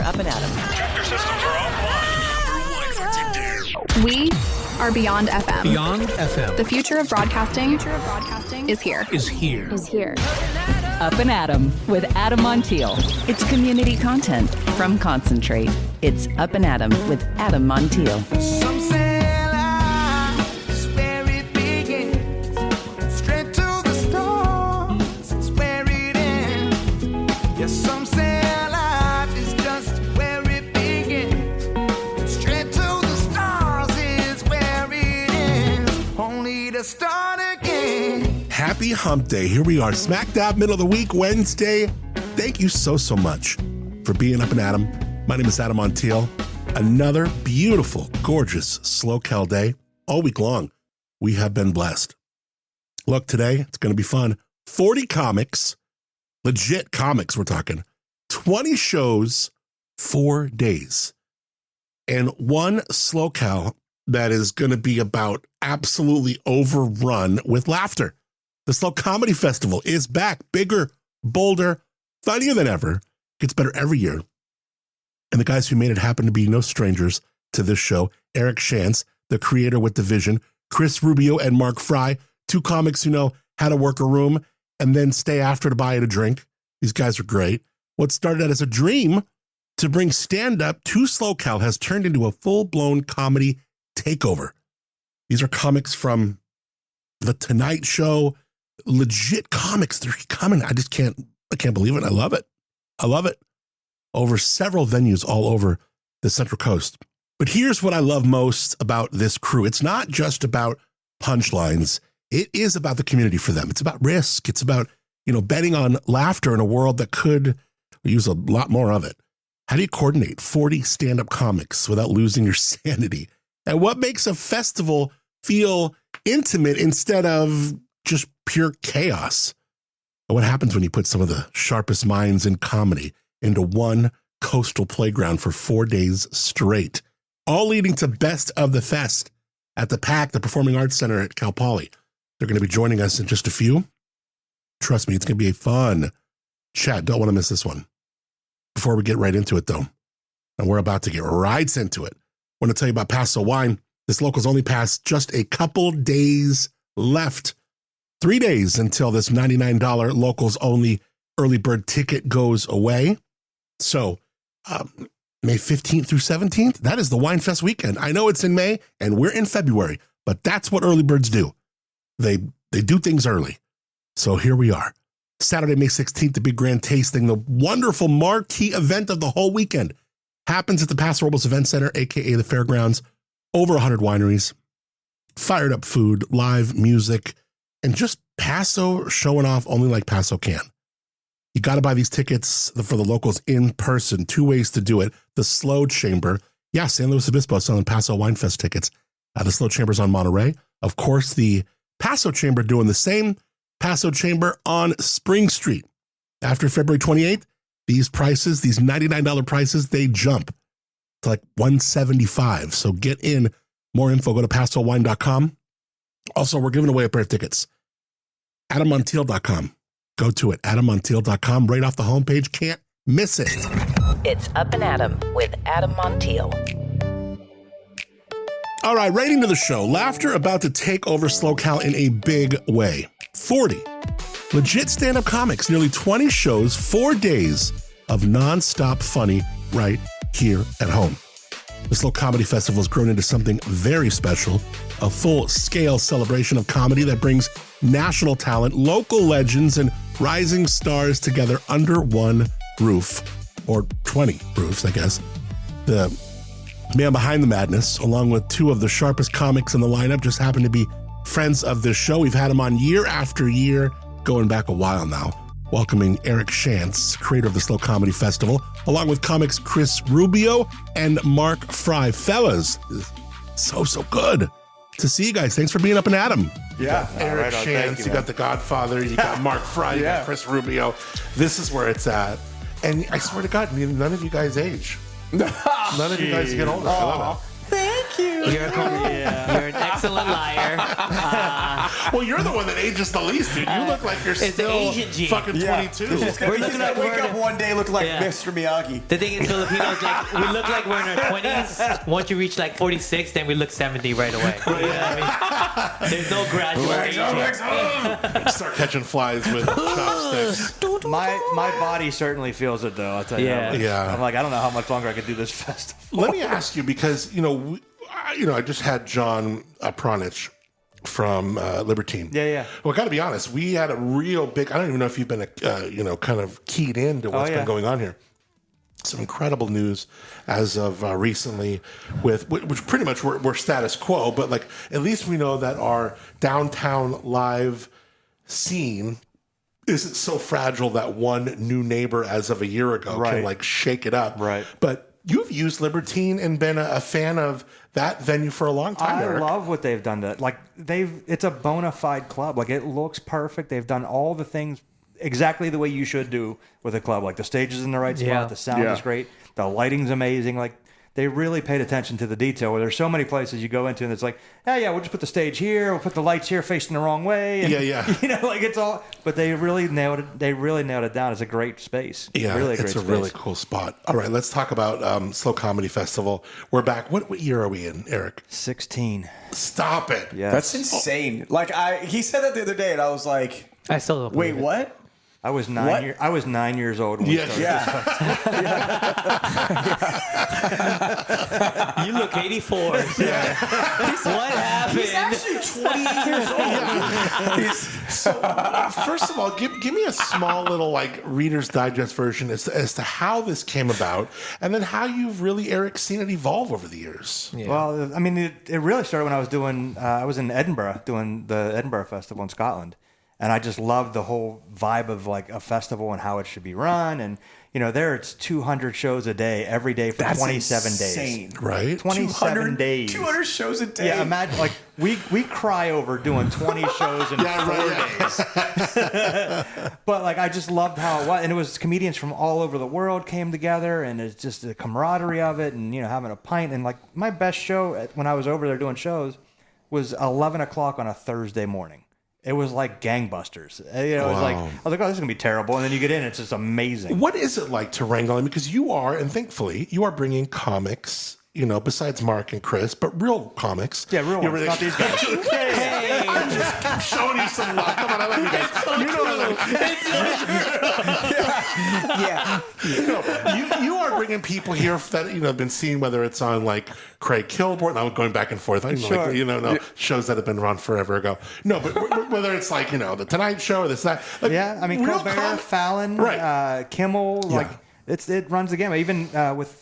Up+Adam. Tractor systems are offline. We are Beyond FM. Beyond FM. The future of broadcasting is here. Up+Adam with Adam Montiel. It's community content from Concentrate. It's Up+Adam with Adam Montiel. Some say life is where it begins. Straight to the stars is where it ends. Yes, some say life is just where it begins. Straight to the stars is where it ends. Only to start again. Happy hump day. Here we are, smack dab middle of the week, Wednesday. Thank you so much for being Up+Adam. My name is Adam Montiel. Another beautiful, gorgeous SLO Cal day all week long. We have been blessed. Look, today it's going to be fun. 40 comics, legit comics we're talking. 20 shows, 4 days. And one SLO Cal that is going to be about absolutely overrun with laughter. The SLO Comedy Festival is back, bigger, bolder, funnier than ever. Gets better every year. And the guys who made it happen to be no strangers to this show. Eric Shantz, the creator with the vision. Kris, Rubio, and Mark Fry, two comics who know how to work a room and then stay after to buy it a drink. These guys are great. What started out as a dream to bring stand-up to SLO Cal has turned into a full-blown comedy takeover. These are comics from The Tonight Show, legit comics. They're coming. I can't believe it. I love it. Over several venues all over the Central Coast. But here's what I love most about this crew. It's not just about punchlines. It is about the community for them. It's about risk. It's about, betting on laughter in a world that could use a lot more of it. How do you coordinate 40 stand-up comics without losing your sanity? And what makes a festival feel intimate instead of just pure chaos? And what happens when you put some of the sharpest minds in comedy into one coastal playground for 4 days straight, all leading to Best of the Fest at the PAC, the Performing Arts Center at Cal Poly. They're going to be joining us in just a few. Trust me, it's going to be a fun chat. Don't want to miss this one. Before we get right into it, though, and we're about to get right into it, I want to tell you about Paso Wine. This local's only passed just a couple days left. 3 days until this $99 locals only early bird ticket goes away. So May 15th through 17th, that is the Wine Fest weekend. I know it's in May and we're in February, but that's what early birds do. They do things early. So here we are. Saturday, May 16th, the big grand tasting, the wonderful marquee event of the whole weekend, happens at the Paso Robles Event Center, aka the Fairgrounds. Over 100 wineries, fired up food, live music, and just Paso showing off only like Paso can. You got to buy these tickets for the locals in person. 2 ways to do it. The SLO Chamber. Yeah, San Luis Obispo selling Paso Wine Fest tickets. The SLO Chamber's on Monterey. Of course, the Paso Chamber doing the same. Paso Chamber on Spring Street. After February 28th, these prices, these $99 prices, they jump to like $175. So get in. More info, go to pasowine.com. Also, we're giving away a pair of tickets. AdamMontiel.com. Go to it, AdamMontiel.com, right off the homepage. Can't miss it. It's Up+Adam with Adam Montiel. All right, right into the show. Laughter about to take over SLO Cal in a big way. 40 legit stand-up comics, nearly 20 shows, 4 days of non-stop funny right here at home. The SLO Comedy Festival has grown into something very special, a full-scale celebration of comedy that brings national talent, local legends, and rising stars together under one roof, or 20 roofs, I guess. The man behind the madness, along with 2 of the sharpest comics in the lineup, just happen to be friends of this show. We've had him on year after year, going back a while now. Welcoming Eric Shantz, creator of the SLO Comedy Festival, along with comics Kris, Rubio, and Mark Fry. Fellas, so good to see you guys. Thanks for being Up+Adam. Yeah. Eric Shantz, you got the Godfather, you got Mark Fry, you got Kris Rubio. This is where it's at. And I swear to God, none of you guys age. None of you guys get older. I love it. Thank you. You're an excellent liar. Well, you're the one that ages the least, dude. You look like you're still Asian gene. fucking 22. We're looking like wake up one day looking like Mr. Miyagi. The thing is, Filipinos, like, we look like we're in our 20s. Once you reach like 46, then we look 70 right away. You know what I mean? There's no gradual aging. Start catching flies with chopsticks. My body certainly feels it, though. I'll tell you. Yeah. Yeah. I'm like, I don't know how much longer I could do this festival. Let me ask you, because I just had John Pronich from Libertine. Yeah. Well, I got to be honest, we had a real big. I don't even know if you've been kind of keyed into what's been going on here. Some incredible news as of recently, with which pretty much we're status quo, but like at least we know that our downtown live scene isn't so fragile that one new neighbor as of a year ago can like shake it up. Right. But you've used Libertine and been a fan of that venue for a long time, Eric. I love what they've done. It's a bona fide club. Like, it looks perfect. They've done all the things exactly the way you should do with a club. Like, the stage is in the right spot. The sound is great. The lighting's amazing. Like, they really paid attention to the detail. Where there's so many places you go into and it's like, we'll just put the stage here. We'll put the lights here facing the wrong way. And, like, it's all. But they really nailed it. They really nailed it down. It's a great space. Yeah, really it's a really cool spot. All right, let's talk about SLO Comedy Festival. We're back. What year are we in, Eric? 16. Stop it. Yeah, That's insane. Like, he said that the other day, and I was like, I still don't wait, believe it. what? I was 9 years old when we started. You look 84. What happened? He's actually 28 years old. So, first of all, give me a small little like Reader's Digest version as to how this came about, and then how you've really, Eric, seen it evolve over the years. Yeah. Well, I mean, it really started when I was in Edinburgh doing the Edinburgh Festival in Scotland. And I just loved the whole vibe of like a festival and how it should be run. And, there it's 200 shows a day, every day for 27 insane. days. Right? 27 days. 200 shows a day. Yeah, imagine, like, we cry over doing 20 shows in 4 days. But, like, I just loved how it was. And it was comedians from all over the world came together, and it's just the camaraderie of it and, having a pint. And, like, my best show when I was over there doing shows was 11 o'clock on a Thursday morning. It was like gangbusters. It was like, I was like, oh, this is going to be terrible. And then you get in, it's just amazing. What is it like to wrangle? I mean, because you are, and thankfully, you are bringing comics, besides Mark and Kris, but real comics. Yeah, real ones, not these guys. Hey, I'm showing you some love. Come on, I love you guys. You know what I like. You are bringing people here that have been seen, whether it's on like Craig Kilborn. I'm going back and forth. Shows that have been around forever ago. No, but whether it's like the Tonight Show or this that. Like, I mean, Colbert, Fallon, right. Kimmel, like. It runs the gamut. Even with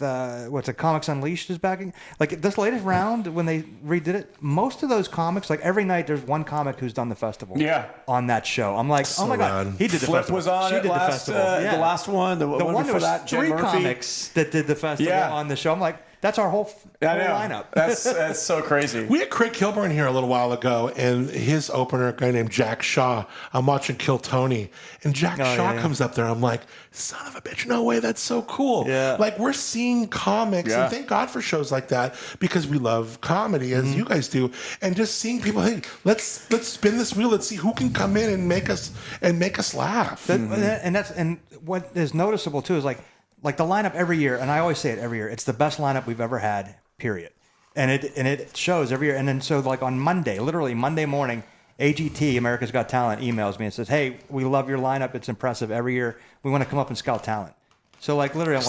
Comics Unleashed is backing. Like this latest round when they redid it, most of those comics, like every night, there's one comic who's done the festival. Yeah. On that show, I'm like, oh my god, he did the Flip festival. was on she it did last, the festival. the last one. The one before was that, Jen 3 Murphy. comics that did the festival on the show. I'm like, that's our whole lineup. That's so crazy. We had Craig Kilborn here a little while ago, and his opener, a guy named Jack Shaw. I'm watching Kill Tony, and Jack Shaw comes up there. I'm like, son of a bitch, no way, that's so cool. Yeah. Like, we're seeing comics, and thank God for shows like that, because we love comedy, as you guys do, and just seeing people, hey, let's spin this wheel, let's see who can come in and make us laugh. And what is noticeable too is like the lineup every year, and I always say it every year, it's the best lineup we've ever had, period. And it shows every year. And then so like on Monday, literally Monday morning, AGT, America's Got Talent, emails me and says, hey, we love your lineup. It's impressive. Every year we want to come up and scout talent. So like literally,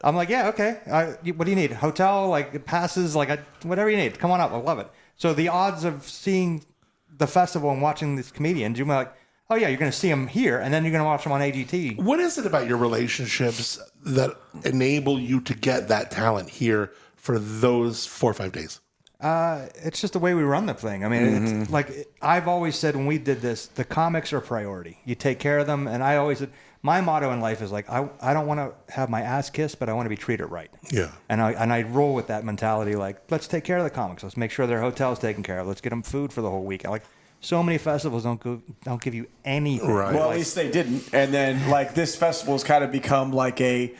I'm like, yeah, okay. What do you need? Hotel, like passes, like whatever you need. Come on up. I love it. So the odds of seeing the festival and watching these comedians, you're like, oh yeah, you're going to see them here, and then you're going to watch them on AGT. What is it about your relationships that enable you to get that talent here for those 4 or 5 days? It's just the way we run the thing. I mean, it's like I've always said when we did this, the comics are a priority. You take care of them, and I always said my motto in life is like I don't want to have my ass kissed, but I want to be treated right. Yeah. And I roll with that mentality. Like, let's take care of the comics. Let's make sure their hotel's taken care of. Let's get them food for the whole week. So many festivals don't give you anything. Right. Well, at least they didn't. And then like this festival's kind of become like a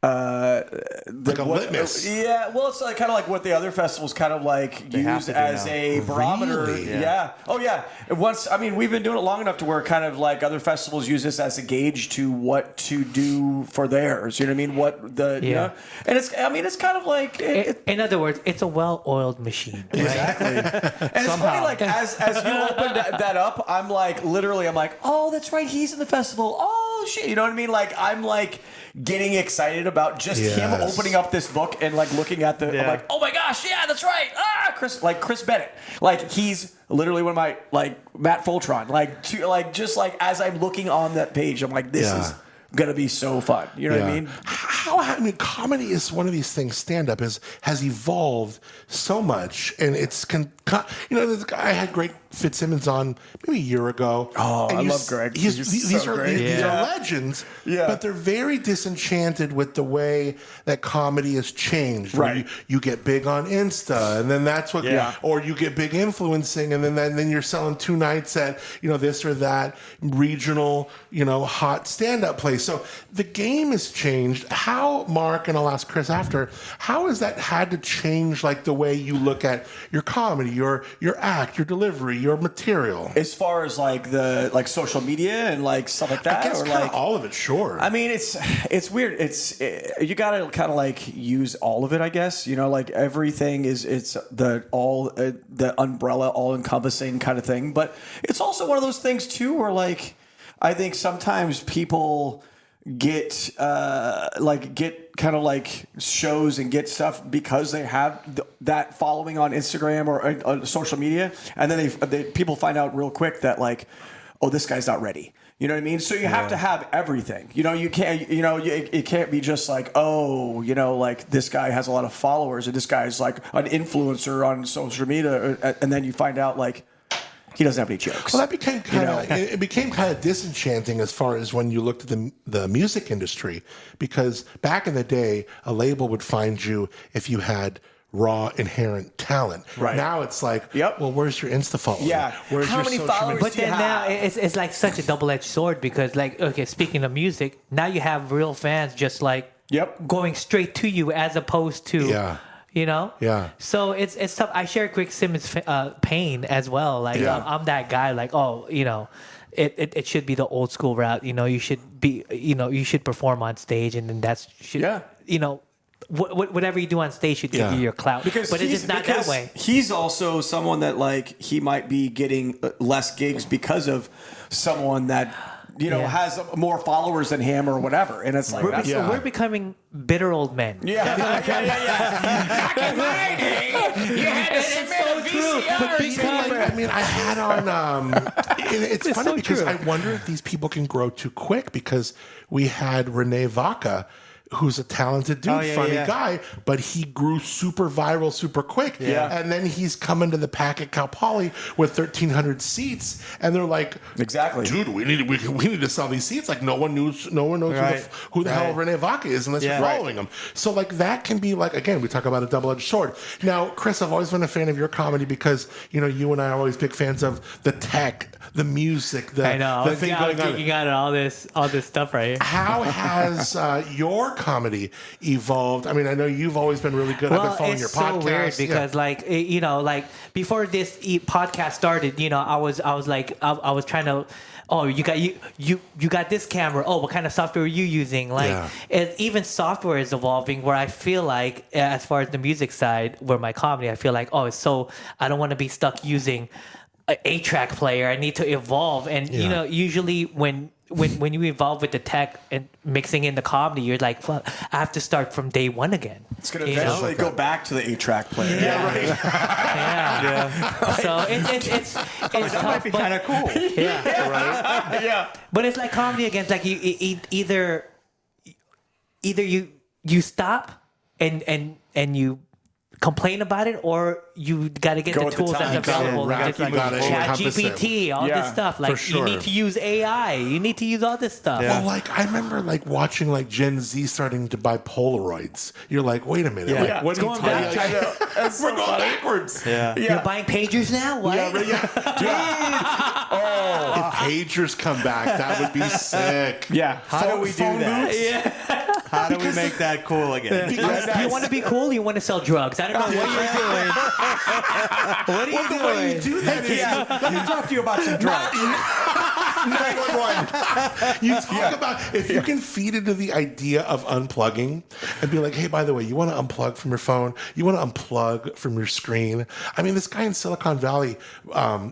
like a litmus. Yeah, well, it's like kind of like what the other festivals kind of like use as a barometer. Really? Yeah. Oh, yeah. Once, I mean, we've been doing it long enough to where kind of like other festivals use this as a gauge to what to do for theirs. You know what I mean? What the you know? And it's, I mean, it's kind of like in other words, it's a well-oiled machine. Right? Exactly. And it's funny, like as you open that up, I'm like, literally, I'm like, oh, that's right, he's in the festival. Oh shit, you know what I mean? Like I'm like getting excited about just him opening up this book and like looking at the. I'm like, oh my gosh, yeah, that's right. Chris Bennett, like he's literally one of my like Matt Fultron, just like as I'm looking on that page, I'm like, this is gonna be so fun. You know what I mean? I mean, comedy is one of these things. Stand up has evolved so much, and it's I had Greg Fitzsimmons on maybe a year ago. Oh, I love Greg. These are legends, but they're very disenchanted with the way that comedy has changed. Right, you get big on Insta, and then that's what, or you get big influencing, and then you're selling 2 nights at this or that regional hot stand up place. So the game has changed. How, Mark, and I'll ask Kris after, how has that had to change like the way you look at your comedy, your act, your delivery, your material? As far as like the social media and like stuff like that, I guess or kind like of all of it, sure. I mean, it's weird. You gotta kind of like use all of it, I guess. Like everything it's the umbrella, all encompassing kind of thing. But it's also one of those things too, where like I think sometimes people get kind of like shows and get stuff because they have that following on Instagram or on social media, and then people find out real quick that like, oh, this guy's not ready. You know what I mean? So you have to have everything. You can't. It can't be just like, oh, like this guy has a lot of followers and this guy's like an influencer on social media, and then you find out like he doesn't have any jokes. Well, that became it became kind of disenchanting as far as when you looked at the music industry, because back in the day, a label would find you if you had raw inherent talent. Right. Now it's like, well, where's your Insta following? Yeah. Where's How your many social followers media? But then now it's like such a double-edged sword, because like, okay, speaking of music, now you have real fans just like going straight to you as opposed to So it's tough. I share Greg Simmons' pain as well. Like I'm that guy. Like, it should be the old school route. You should be. You should perform on stage, and then whatever you do on stage should give you your clout. But it's just not that way. He's also someone that like he might be getting less gigs because of someone that has more followers than him or whatever, and it's like we're becoming bitter old men. Back in my day, you had to submit a VCR. I mean, I had on. It's funny so because I wonder if these people can grow too quick, because we had Renee Vaca, who's a talented dude, funny guy, but he grew super viral super quick. Yeah. And then he's coming to the Pack at Cal Poly with 1,300 seats, and they're like, exactly, dude, we need to sell these seats. Like no one knows who the hell Renee Vaca is unless you're following him. So like that can be like, again, we talk about a double-edged sword. Now, Kris, I've always been a fan of your comedy because you and I are always big fans of the tech, the music, the thing going on. You got all this stuff right here. How has your comedy evolved? I mean, I know you've always been really good. I've been following your podcast. It's so weird because, like before this podcast started, I was trying to. Oh, you got this camera. Oh, what kind of software are you using? Like, even software is evolving. Where I feel like, as far as the music side, where my comedy, I feel like, it's so I don't want to be stuck using an 8-track player. I need to evolve, and usually when you evolve with the tech and mixing in the comedy, you're like, fuck, I have to start from day one again. It's going to eventually go back to the 8-track player. Yeah, right. So it's that might be kind of cool. Yeah, right. Yeah. But it's like comedy again. It's like you either you stop and you complain about it, or you got to get the tools that's available, like ChatGPT, all this stuff. Like you need to use AI, you need to use all this stuff. Well, like I remember like watching like Gen Z starting to buy Polaroids. You're like, wait a minute, like, what's going back? We're going backwards. You're buying pagers now. What? If pagers come back, that would be sick. Yeah. How do we do that? How Yeah, How do we make that cool again? Do you want to be cool? Or you want to sell drugs? I don't know what you're doing. What are you The doing? way you do that is Let me talk to you about some drugs. 911. you talk about if you can feed into the idea of unplugging and be like, hey, by the way, you want to unplug from your phone? You want to unplug from your screen? I mean, this guy in Silicon Valley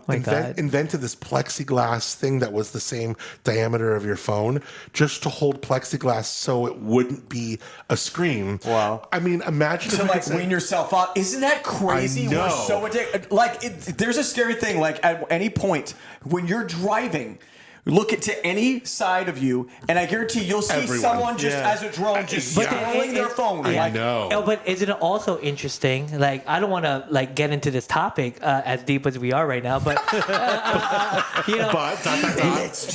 invented this plexiglass thing that was the same diameter of your phone just to hold plexiglass so it wouldn't be a screen. Wow. I mean, imagine To if we like could say- wean yourself off. Isn't that crazy? I know. We're so addicted. Like, there's a scary thing. Like, at any point when you're driving, look to any side of you, and I guarantee you'll see Everyone. someone just Yeah. as a drone just But scrolling their phone. I Like, know. Oh, but isn't it also interesting? Like, I don't want to like get into this topic as deep as we are right now, but you know,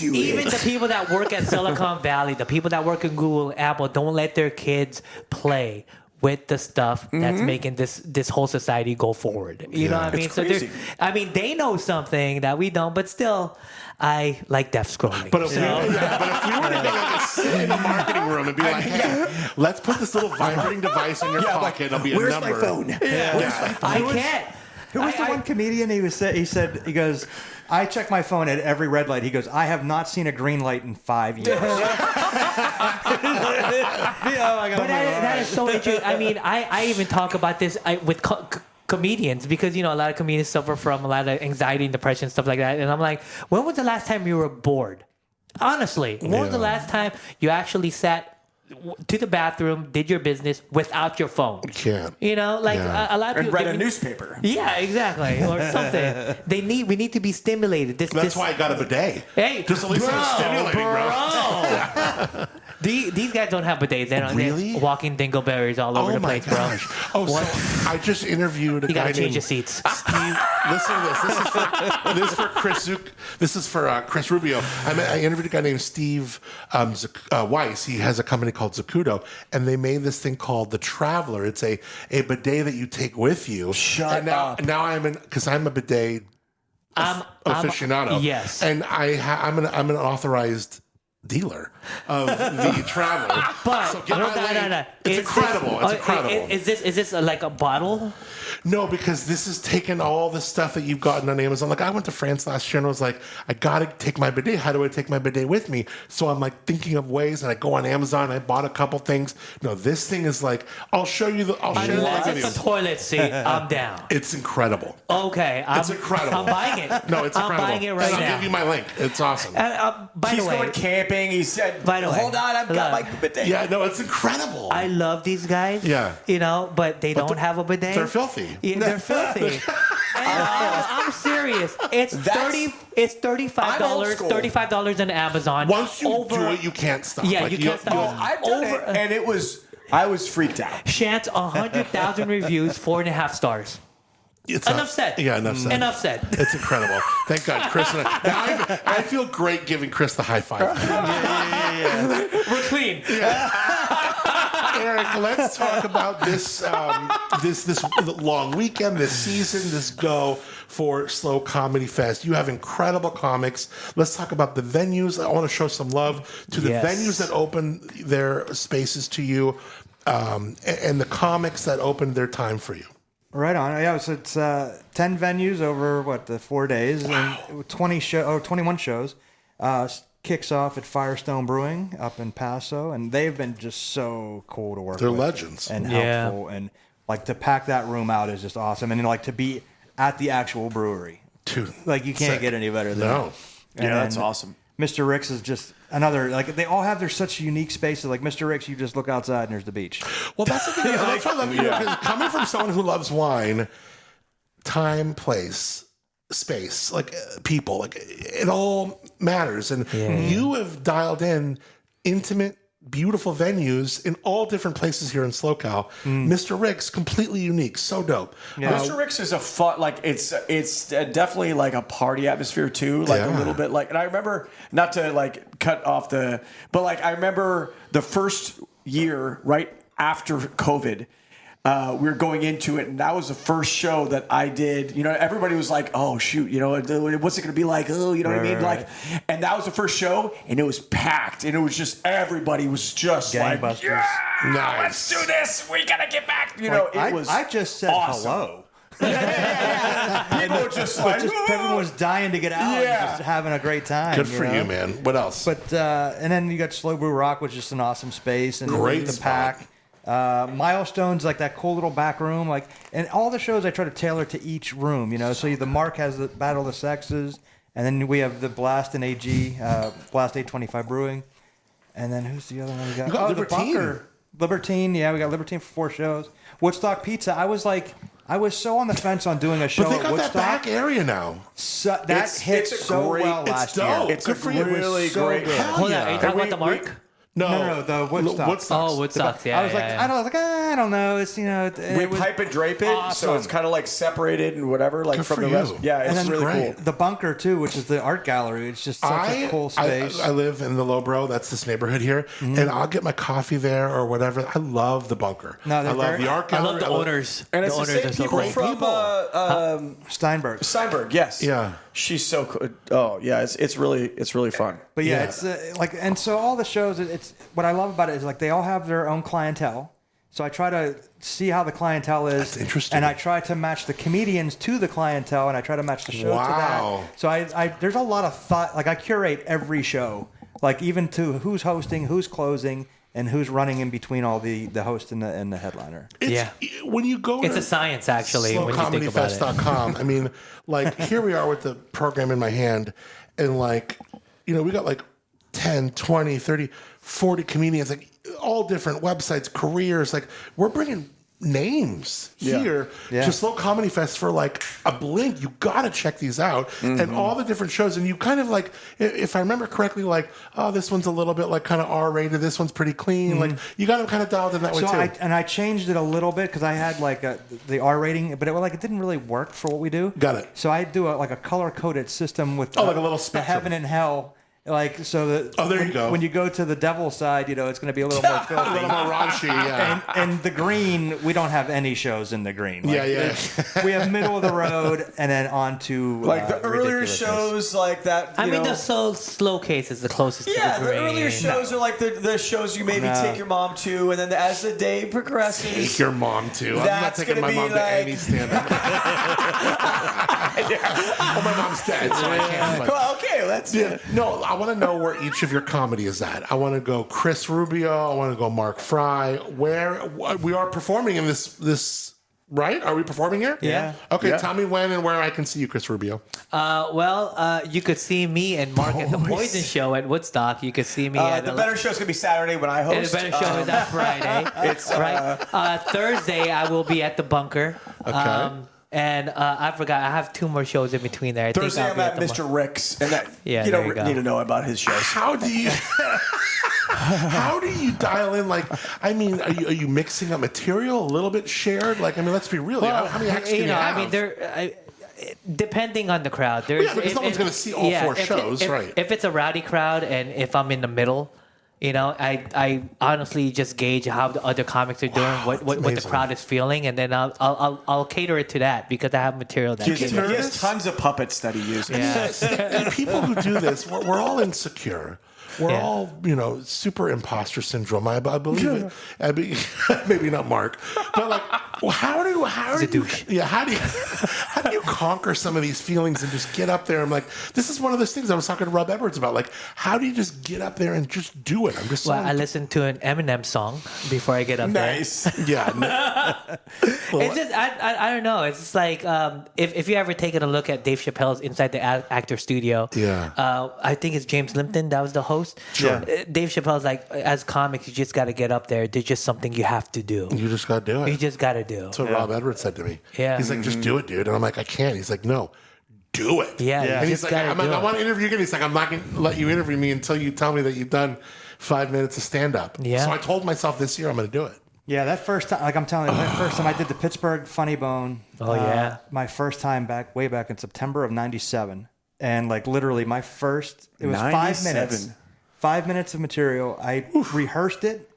even the people that work at Silicon Valley, the people that work in Google, Apple, don't let their kids play with the stuff that's making this whole society go forward. You know what I mean? It's crazy. I mean, they know something that we don't, but still, I like death scrolling. But if, we were to like sit in a marketing room and be like, hey, let's put this little vibrating device in your pocket. It'll be a where's number. my phone? I can't. Who was the one comedian? He goes, I check my phone at every red light. He goes, I have not seen a green light in 5 years. But that is so interesting. I mean, I even talk about this with comedians because, you know, a lot of comedians suffer from a lot of anxiety and depression, stuff like that. And I'm like, when was the last time you were bored? Honestly, when was the last time you actually sat to the bathroom, did your business without your phone? You can't. You know, like Yeah. a lot of And people read a newspaper. Yeah, exactly, or something. We need to be stimulated. That's why I got a bidet. Hey, Just at least bro, it's stimulating, bro. These guys don't have bidets. They don't. Really? They're walking dingleberries all over the place, bro. Oh, so I just interviewed a You guy gotta change named your seats. Steve. Listen to this. This is for Chris. This is for Chris Rubio. I interviewed a guy named Steve Weiss. He has a company called Zacuto, and they made this thing called the Traveler. It's a bidet that you take with you. Shut up. Now because I'm a bidet aficionado. Yes. and I'm an authorized dealer of the Traveler. But So get my lane. no. It's incredible. It's incredible. Is this like a bottle? No, because this is taking all the stuff that you've gotten on Amazon. Like, I went to France last year and I was like, I got to take my bidet. How do I take my bidet with me? So I'm like thinking of ways, and I go on Amazon and I bought a couple things. No, this thing is like, I'll show you the Unless it's a videos. toilet seat, I'm down. It's incredible. Okay, It's incredible. I'm buying it. No, it's incredible. I'm buying it right and now. I'll give you my link. It's awesome. By He's the way, going camping. He said, By the way, hold on, I've got my bidet. Yeah, no, it's incredible. I love these guys. Yeah. You know, but they don't have a bidet. They're filthy. Yeah, they're filthy. And I'm serious. It's $35. old school. $35 on Amazon. Once you do it, you can't stop. Yeah, Like, you can't stop. I've done it, and I was freaked out. Shantz, 100,000 reviews, 4.5 stars. It's Enough said. Yeah, enough said. Enough said. It's incredible. Thank God, Chris. And I feel great giving Chris the high five. We're clean. Eric, let's talk about this this long weekend, this season, this go for SLO Comedy Fest. You have incredible comics. Let's talk about the venues. I want to show some love to the Yes. venues that open their spaces to you, and the comics that open their time for you. Right on. Yeah, so it's 10 venues over the 4 days, and 21 shows. Kicks off at Firestone Brewing up in Paso, and they've been just so cool to work They're with. legends. And Yeah. helpful, and like to pack that room out is just awesome, and like to be at the actual brewery, Dude, like you can't sick. get any better than No. that. Yeah, that's And awesome. Mr. Rick's is just another, like they all have their such unique spaces. Like Mr. Rick's, you just look outside and there's the beach. Well, that's the thing. That's what I love. Because coming from someone who loves wine, time, place, space, like people, like it all matters. And you have dialed in intimate, beautiful venues in all different places here in SLO Cal. Mr. Rick's completely unique, so dope. Mr. Rick's is a fun, like it's definitely like a party atmosphere too, like a Yeah. little bit like. And I remember, not to like cut off but like I remember the first year right after COVID, we were going into it, and that was the first show that I did. You know, everybody was like, "Oh shoot, you know, what's it going to be like?" Oh, you know what I mean? Right. Like, and that was the first show, and it was packed, and it was just everybody was just like, Gangbusters. "Yeah, Nice. let's do this. We gotta get back." You know, it was. I just said awesome. hello. People were just like, Everyone was dying to get out Yeah. and just having a great time. Good for know? you, man. What else? But and then you got Slow Brew Rock, which is just an awesome space, and Great the spot. pack. Milestones, like that cool little back room, like, and all the shows I try to tailor to each room, you know. So the Mark has the Battle of the Sexes, and then we have the Blast and AG, Blast 825 Brewing, and then who's the other one we got? You got The Libertine. Bunker. Libertine, yeah, we got Libertine for 4 shows. Woodstock Pizza, I was so on the fence on doing a show but they at got Woodstock. that back area now. So, that hit it's a so great- well it's last dope. year. It's Good a for you. really so great. good. Hell Hold yeah. on, are you talking about the Mark? No, the Woodstock. Woodstock. Oh, Woodstock. Yeah, I was like, yeah, I was like, I don't know. It's, you know, We it was pipe and drape it, so awesome. it's kind of like separated and whatever, like Good from for the rest. you. Yeah, and it's then really great. cool. the Bunker too, which is the art gallery. It's just such a cool space. I live in the Lowbro. That's this neighborhood here, and I'll get my coffee there or whatever. I love the Bunker. No, I they're love very- the art I gallery. love the owners. And the it's the owners same are so people cool. from Steinberg. Steinberg. Yes. Yeah. She's so cool. Oh yeah, it's really fun. But yeah, Yeah. it's like, and so all the shows, it's what I love about it is like they all have their own clientele. So I try to see how the clientele is. That's interesting. And I try to match the comedians to the clientele, and I try to match the show Wow. to that. So I there's a lot of thought. Like I curate every show, like even to who's hosting, who's closing, and who's running in between all the host and the headliner. It's, when you go It's to a science, actually, when you think about it. SLOComedyFest.com, I mean, like, here we are with the program in my hand, and, like, you know, we got, like, 10, 20, 30, 40 comedians, like, all different websites, careers. Like, we're bringing names here to SLO Comedy Fest for, like, a blink. You got to check these out. And all the different shows. And you kind of, like, if I remember correctly, like, oh, this one's a little bit, like, kind of R-rated. This one's pretty clean. Like, you got to kind of dialed in that way, So too. I changed it a little bit because I had like the R rating, but it didn't really work for what we do. Got it. So I do a color coded system with like a little the spectrum. heaven and hell. Like so that There you go. when you go to the devil side, you know it's going to be a little more a filthy. little more raunchy, yeah. And the green, we don't have any shows in the green. Like, Yeah. we have middle of the road and then on to Like the earlier ridiculousness. shows, like that. I you mean, know, the slow case is the closest yeah, to the the green. earlier shows are like the shows you maybe No. take your mom to, and then as the day progresses, Take your mom, too. I'm not That's taking gonna my be mom to like- any stand-up. Oh, my mom's dead, so I can't. But, well, okay, let's. yeah. No, I want to know where each of your comedy is at. I want to go Kris Rubio. I want to go Mark Fry. Where we are performing in this, right? Are we performing here? Yeah. Okay, Yeah. tell me when and where I can see you, Kris Rubio. You could see me and Mark at the Poison Show at Woodstock. You could see me at The better show's gonna be Saturday when I and host. the better show is on Friday. It's right. Thursday, I will be at the Bunker. Okay. And I forgot. I have 2 more shows in between there. I think Thursday I'll I'm be at the Mr. Rick's, and that Yeah, you there don't you go. need to know about his shows. How do you? How do you dial in? Like, I mean, are you mixing up material a little bit shared? Like, I mean, let's be real. How many acts can you have? I mean, depending on the crowd. There's, Yeah, because no one's gonna see all 4 shows, right? If it's a rowdy crowd and if I'm in the middle, you know, I honestly just gauge how the other comics are doing, what the amazing. crowd is feeling, and then I'll cater it to that because I have material that He can. has tons of puppets that he uses. Yeah. People who do this, we're all insecure. We're Yeah. all, you know, super imposter syndrome. I believe it. Maybe not Mark, but like, how do a you, douche. yeah, how do you conquer some of these feelings and just get up there? I'm like, this is one of those things I was talking to Rob Edwards about. Like, how do you just get up there and just do it? I'm just Well, so I listen to an Eminem song before I get up Nice. yeah. there. It's just I don't know. It's just like if you ever taken a look at Dave Chappelle's Inside the Actor Studio. Yeah. I think it's James Limpton that was the host. Sure. Dave Chappelle's like, as comics, you just got to get up there. There's just something you have to do. You just got to do it. You just got to do. That's what Rob Edwards said to me. Yeah. He's like, just do it, dude. And I'm like, I can't. He's like, no, do it. Yeah, you And he's just like, gotta I'm like, do I it. want to interview you again. He's like, I'm not going to let you interview me until you tell me that you've done 5 minutes of stand up. Yeah. So I told myself this year I'm going to do it. Yeah, that first time, like I'm telling you, that first time I did the Pittsburgh Funny Bone. Oh, yeah. My first time way back in September of '97, and like literally my first, it was 5 97. minutes. 5 minutes of material. I rehearsed it,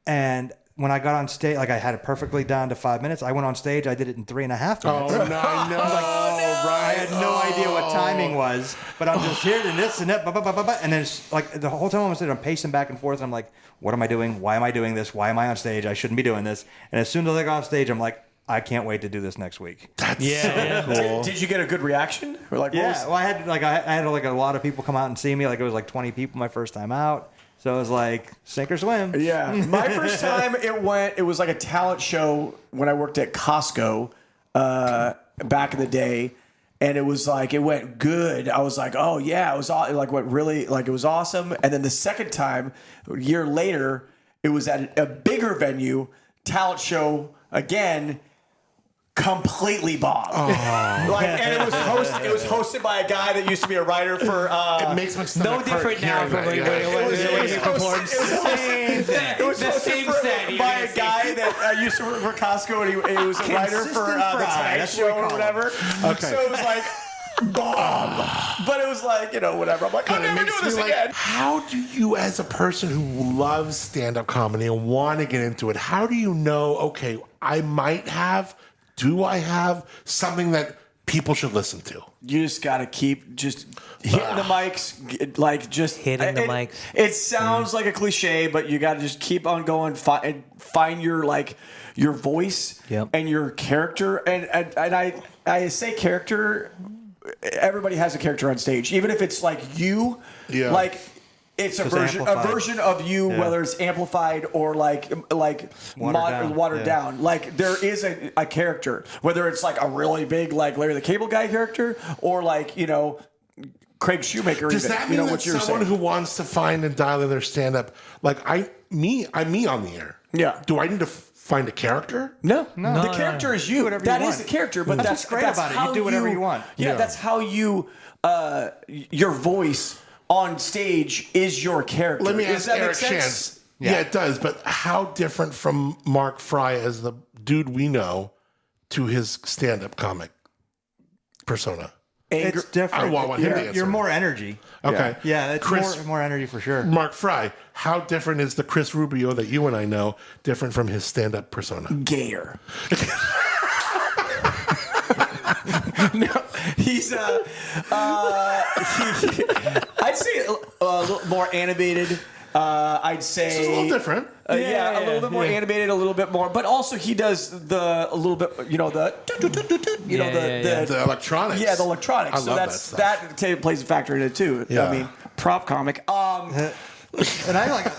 and when I got on stage, like I had it perfectly down to 5 minutes. I went on stage. I did it in 3.5 minutes. Oh, no, no. I had no idea what timing was, but I'm just here and this and that, and then it's like the whole time I'm sitting, I'm pacing back and forth, and I'm like, what am I doing? Why am I doing this? Why am I on stage? I shouldn't be doing this. And as soon as I got on stage, I'm like, I can't wait to do this next week. That's so cool. Did you get a good reaction? Or like, what was- Well, I had like a lot of people come out and see me. Like it was like 20 people my first time out. So it was like sink or swim. Yeah, my first time it was like a talent show when I worked at Costco back in the day, and it was like it went good. I was like, oh yeah, it was like what really like it was awesome. And then the second time, a year later, it was at a bigger venue, talent show again. Completely bombed. And it was hosted by a guy that used to be a writer for. It makes my stomach No hurt different now hearing from that, when yeah. he performed. It was The same hosted set. by a guy that used to work for Costco, and he was a writer for The Tonight That's Show what we or call whatever. Okay. So it was like bomb, but it was like whatever. I'm like, I'm But it never makes doing me this like, again. how do you, as a person who loves stand-up comedy and want to get into it, how do you know, okay, do I have something that people should listen to? You just got to keep just hitting the mics, like just Hitting the mics. It sounds like a cliche, but you got to just keep on going. Find your your voice and your character. And I say character. Everybody has a character on stage, even if it's like you. Yeah. Like it's a version of you, whether it's amplified or like watered down. Like there is a character, whether it's like a really big like Larry the Cable Guy character or like Craig Shoemaker. Does that mean that someone who wants to find and dial in their stand-up, like I'm me on the air? Yeah. Do I need to find a character? No. The character is you. That is the character, but that's great about it. You do whatever you want. Yeah, that's how you your voice on stage is your character. Let me Does ask that make Eric sense? Shantz. Yeah, it does. But how different from Mark Fry as the dude we know to his stand-up comic persona? It's different. I want him to answer. You're more energy. Okay. Yeah, it's Kris, more energy for sure. Mark Fry, how different is the Kris Rubio that you and I know different from his stand-up persona? Gayer. No, he's I'd say a little more animated. I'd say It's a little different. a little bit more animated, a little bit more, but also he does a little bit, the electronics. Yeah, the electronics. I So love that plays a factor in it too. Yeah. I mean, prop comic. And I like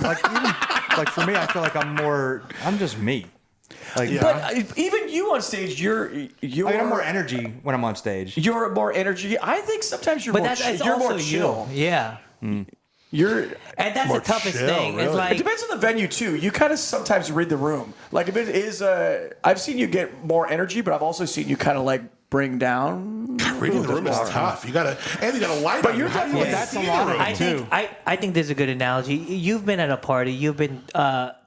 for me, I feel like I'm just me. Like, But even you on stage, I'm more energy when I'm on stage. You're more energy. I think sometimes you're But more. You're also more chill. you. Yeah. And that's More the toughest chill, thing. really. It's it like depends on the venue too. You kind of sometimes read the room. Like if it is, I've seen you get more energy, but I've also seen you kind of like bring down. Reading the room is tough. You gotta light. But on you're you. definitely- That's a lot of I it think too. I think there's a good analogy. You've been at a party. You've been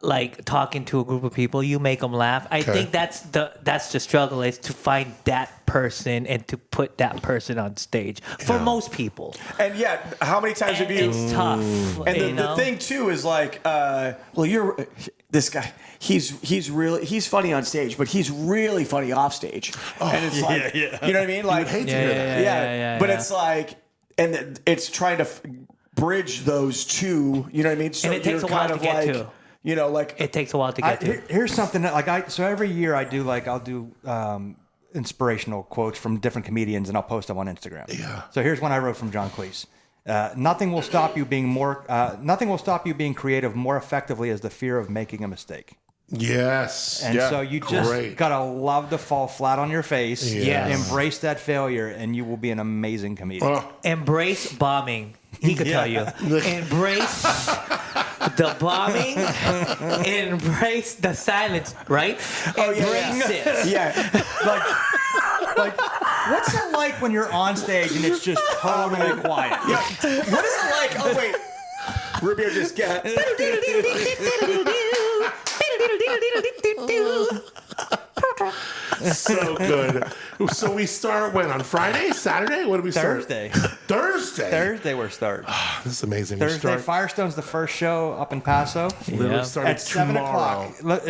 like talking to a group of people. You make them laugh. I think that's the struggle is to find that person and to put that person on stage for most people. And how many times have you? It's tough. And the thing too is like, you're this guy. He's funny on stage, but he's really funny off stage. And it's like, you know what I mean? Like, hate to hear that. yeah. But it's like, and it's trying to bridge those two. You know what I mean? So And it takes you're a while kind to of get like, to. Like It takes a while to get to. Here's something that so every year I'll do inspirational quotes from different comedians and I'll post them on Instagram. Yeah. So here's one I wrote from John Cleese. Nothing will stop you being creative more effectively as the fear of making a mistake. Yes. And so you just gotta love to fall flat on your face. Yes. Embrace that failure, and you will be an amazing comedian. Embrace bombing. He could tell you. Embrace the bombing. Embrace the silence. Right? Embrace it. yeah, Like, what's it like when you're on stage and it's just totally quiet? what is it like? Oh wait, Rubio just got. So good. So we start when? On Friday? Saturday? What do we start? Thursday. Thursday? We're starting. This is amazing. Thursday, Firestone's the first show up in Paso. Literally starting At 7 tomorrow. o'clock.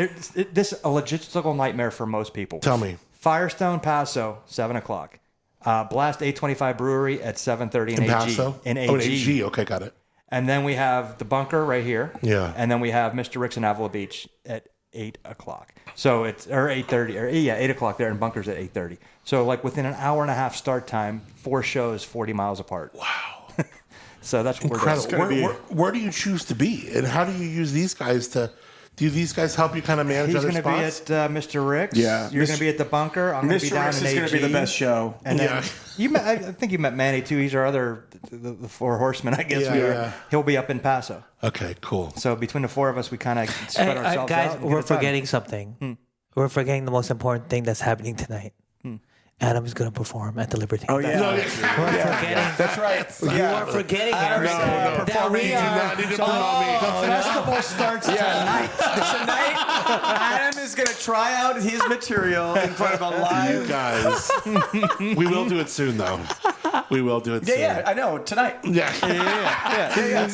This is a logistical nightmare for most people. Tell me. Firestone, Paso, 7 o'clock. Blast 825 Brewery at 7:30 in AG. Paso? In AG. Oh, in AG. Okay, got it. And then we have the Bunker right here. Yeah. And then we have Mr. Rick's in Avila Beach at 8 o'clock. So it's, or 8:30, or 8 o'clock there, and Bunker's at 8:30. So like within an hour and a half start time, 4 shows 40 miles apart. Wow. So that's what Incredible. we're doing. Where do you choose to be? And how do you use these guys to... Do these guys help you kind of manage He's other going to be spots? at Mr. Rick's. Yeah. You're going to be at the Bunker. I'm going to be Mr. down Ricks in is AG. going to be the best show. And then I think you met Manny too. He's our other, the 4 horsemen, I guess. Yeah. He'll be up in Paso. Okay, cool. So between the 4 of us, we kind of spread ourselves guys, out. we're forgetting something. We're forgetting the most important thing that's happening tonight. Adam is going to perform at the Liberty. Oh, yeah. We're forgetting. That's right. You are forgetting Adam's, it. performing. You do not need to promote me. The festival starts tonight. Tonight, Adam is going to try out his material in front of a live... You guys. We will do it soon, though. We will do it soon. Yeah, I know. Tonight. Yeah. Yeah,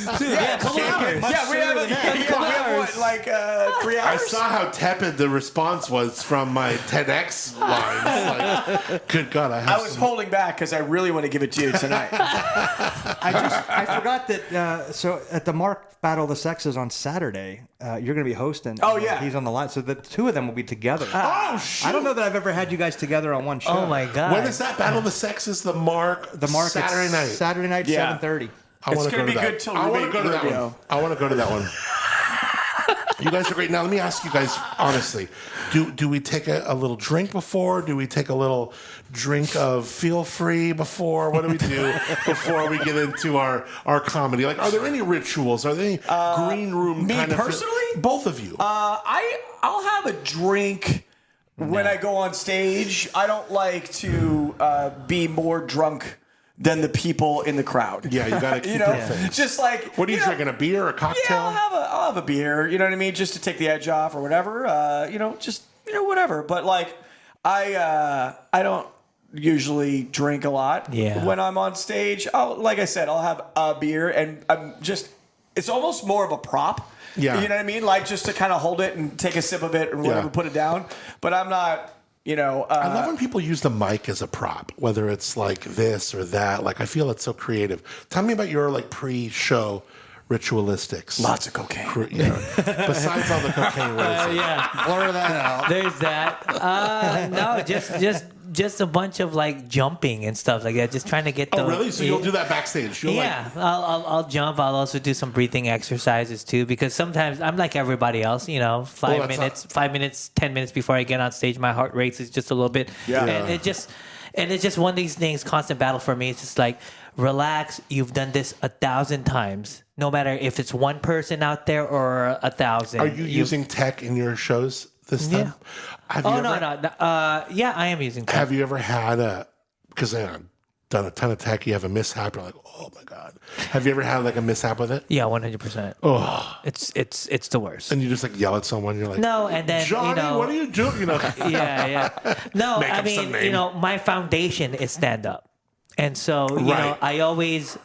couple hours. Yeah, we have what, like 3 hours? I saw how tepid the response was from my TEDx lines. Like, good God, I was holding back because I really want to give it to you tonight. I forgot that. So at the Mark Battle of the Sexes on Saturday, you're going to be hosting. Oh, yeah. He's on the line, so the 2 of them will be together. Oh, shoot. I don't know that I've ever had you guys together on one show. Oh, my God. When is that Battle of the Sexes? The Mark Saturday night. Saturday night, Yeah. 7:30. I want to go gonna to be that. good till I want to go to that Rubio. one. I want to go to that one. You guys are great. Now let me ask you guys honestly: Do we take a little drink before? Do we take a little drink of feel free before? What do we do before we get into our comedy? Like, are there any rituals? Are there any green room me kind of personally? Both of you. I'll have a drink when I go on stage. I don't like to be more drunk than the people in the crowd. Yeah, you got to keep your things. Just like What are you drinking? A beer or a cocktail? Yeah, I'll have a beer. You know what I mean? Just to take the edge off or whatever. Whatever. But like, I don't usually drink a lot. Yeah. When I'm on stage, like I said, I'll have a beer, and it's almost more of a prop. Yeah. You know what I mean? Like just to kind of hold it and take a sip of it or whatever, put it down. But I'm not. I love when people use the mic as a prop, whether it's like this or that. Like, I feel it's so creative. Tell me about your like pre-show ritualistics. lots of cocaine. Besides all the cocaine words. Yeah. Blur that out. There's that. No, just a bunch of like jumping and stuff like that. Just trying to get the. Oh, really? So you'll do that backstage? You'll I'll jump. I'll also do some breathing exercises too, because sometimes I'm like everybody else. 5 minutes, 10 minutes before I get on stage, my heart rates is just a little bit. Yeah. And it's just one of these things. Constant battle for me. It's just like, relax. You've done this 1,000 times. No matter if it's one person out there or 1,000. Are you using tech in your shows this time? Yeah. Yeah, I am using tech. Have you ever had because I've done a ton of tech, you have a mishap, you're like, oh my God. Have you ever had like a mishap with it? Yeah, 100%. Oh. It's the worst. And you just like yell at someone, you're like, No, and then Johnny, what are you doing? Yeah. No, Make I up some mean, name. my foundation is stand up. And so, Right. I always,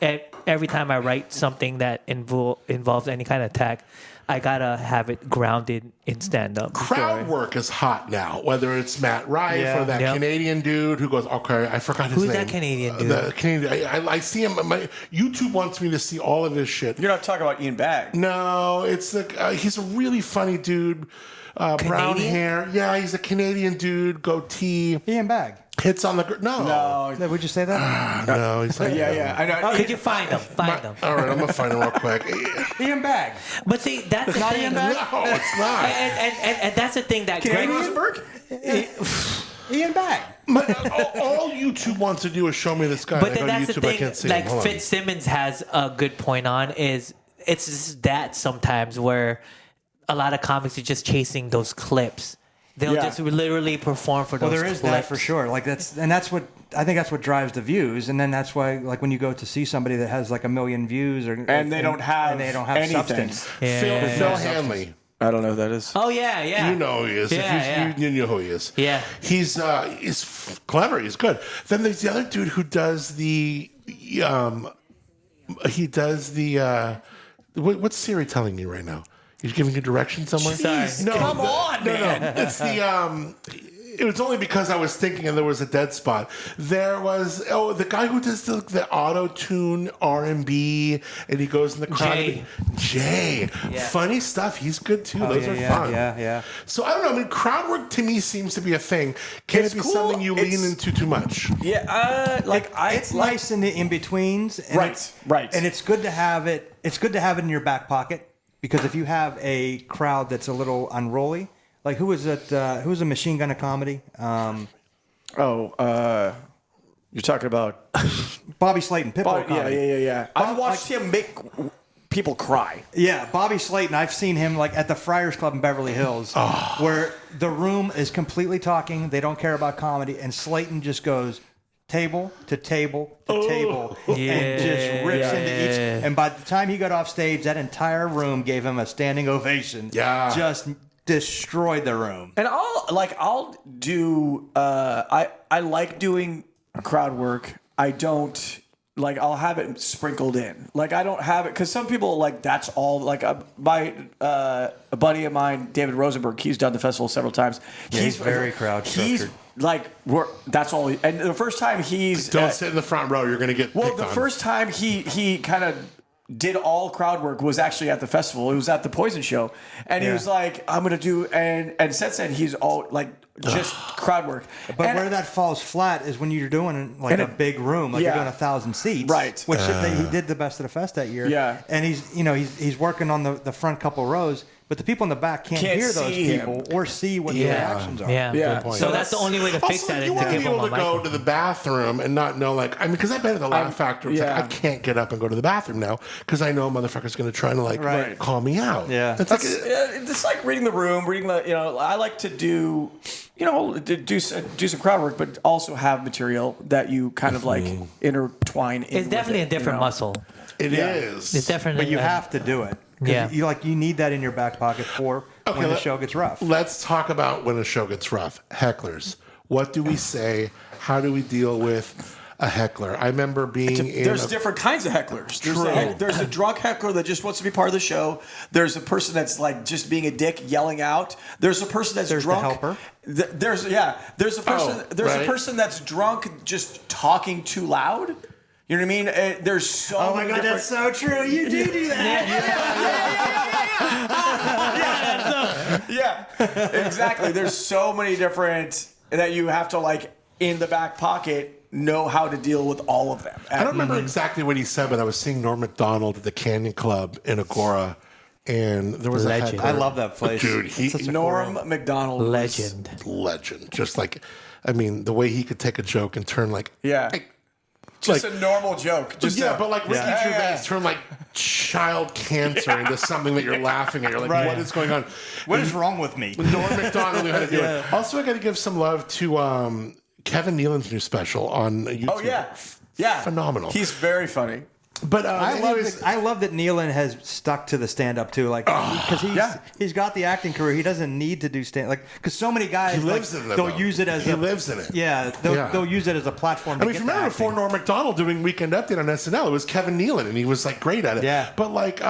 every time I write something that involves any kind of tech, I gotta have it grounded in stand up. Crowd work is hot now, whether it's Matt Rife or that Yep. Canadian dude who goes, okay, I forgot his Who's name. that Canadian dude? The Canadian, I see him. YouTube wants me to see all of his shit. You're not talking about Ian Bagg. No, it's he's a really funny dude. Brown Canadian? hair. Yeah, he's a Canadian dude, goatee. Ian Bagg. Hits on the... No. Would you say that? No, he's like... Yeah. I know. Could you find them? Find them. All right, I'm going to find him real quick. Ian Bagg. But see, that's the Not thing. Ian Bagg? No, it's not. And that's the thing that Canadian Greg... Rosenberg? Ian Bagg. All YouTube wants to do is show me this guy. But I go then to that's YouTube, the I thing. can't see Like him. Hold on. Fitzsimmons has a good point on is it's just that sometimes where a lot of comics are just chasing those clips. They'll just literally perform for those Well, there is clips. that for sure. Like that's what I think that's what drives the views, and then that's why like when you go to see somebody that has like 1 million views, And they don't have anything. substance. Phil Hanley. I don't know who that is. Oh yeah. You know who he is. Yeah, You know who he is. Yeah. He's clever. He's good. Then there's the other dude who does the what's Siri telling you right now? He's giving you direction somewhere? Sorry. Come on, man. No. It's the it was only because I was thinking and there was a dead spot. There was the guy who does the auto tune R&B and he goes in the crowd. Jay. Yeah. Funny stuff. He's good too. Those are fun. Yeah. So I don't know. I mean, crowd work to me seems to be a thing. Can It's it be cool. something you lean into too much? Yeah, It's nice in the in-betweens. And Right. And it's good to have it. It's good to have it in your back pocket because if you have a crowd that's a little unruly, like who was it? Who was a Machine Gun of Comedy? you're talking about Bobby Slayton, Pitbull Comedy. Yeah. I've watched him make people cry. Yeah, Bobby Slayton. I've seen him like at the Friars Club in Beverly Hills, where the room is completely talking. They don't care about comedy, and Slayton just goes table to table to table and just rips into each. And by the time he got off stage, that entire room gave him a standing ovation. Yeah. Just destroyed the room. And I'll do I like doing crowd work. I don't like I'll have it sprinkled in. Like I don't have it because some people like that's all like a buddy of mine, David Rosenberg, he's done the festival several times. He's very crowd He's like that's all and the first time Don't sit in the front row. You're going to get picked on. first time he kind of did all crowd work was actually at the festival. It was at the Poison show, and he was like, "I'm gonna do," and since then he's all like just crowd work. But where that falls flat is when you're doing like a big room, like you're doing 1,000 seats, right? Which he did the Best of the Fest that year, And he's working on the front couple rows. But the people in the back can't hear those people or see what the reactions are. Yeah. Good point. So that's the only way to fix Also, that is you to want to give be them able a to go to the bathroom and not know, like, I mean, because I bet at the Laugh Factory, it's like, I can't get up and go to the bathroom now because I know a motherfucker's going to try to, call me out. Yeah. It's like reading the room, I like to do, do some crowd work, but also have material that you kind of like intertwine in. It's definitely a different muscle. It is. It's definitely. But you have to do it. Yeah. You need that in your back pocket for when the show gets rough. Let's talk about when a show gets rough. Hecklers. What do we say? How do we deal with a heckler? I remember being There's different kinds of hecklers. There's a drunk heckler that just wants to be part of the show. There's a person that's like just being a dick, yelling out. There's a person that's drunk. The helper. There's a person. A person that's drunk, just talking too loud. You know what I mean? There's so. Oh my God, that's so true. You do that. Yeah, exactly. There's so many different that you have to like in the back pocket know how to deal with all of them. I don't remember exactly what he said, but I was seeing Norm Macdonald at the Canyon Club in Agora, and there was Legend. a heckler. I love that place. Dude, Norm Macdonald, Legend. legend. Just like, I mean, the way he could take a joke and turn like, just a normal joke. But like Ricky Gervais turned like child cancer into something that you're laughing at. You're like, what is going on? What is wrong with me? Norm Macdonald knew how to do it. Also, I got to give some love to Kevin Nealon's new special on YouTube. Oh yeah, phenomenal. He's very funny. But I love that Nealon has stuck to the stand-up too, like because he's got the acting career. He doesn't need to do stand because so many guys they'll use it as he lives in it. Yeah, they'll use it as a platform. I mean, if you remember before Norm Macdonald doing Weekend Update on SNL, it was Kevin Nealon, and he was like great at it. Yeah, but like.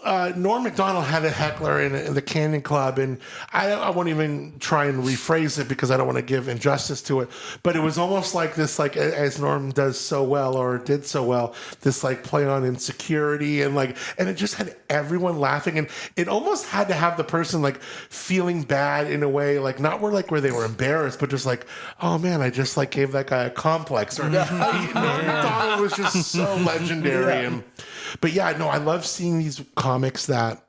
Norm Macdonald had a heckler in the Canyon Club, and I won't even try and rephrase it because I don't want to give injustice to it. But it was almost like this, like as Norm does so well or did so well, this like play on insecurity and it just had everyone laughing, and it almost had to have the person like feeling bad in a way, like not where they were embarrassed, but just like, oh man, I just like gave that guy a complex. Or Norm Macdonald was just so legendary. But yeah, no, I love seeing these comics that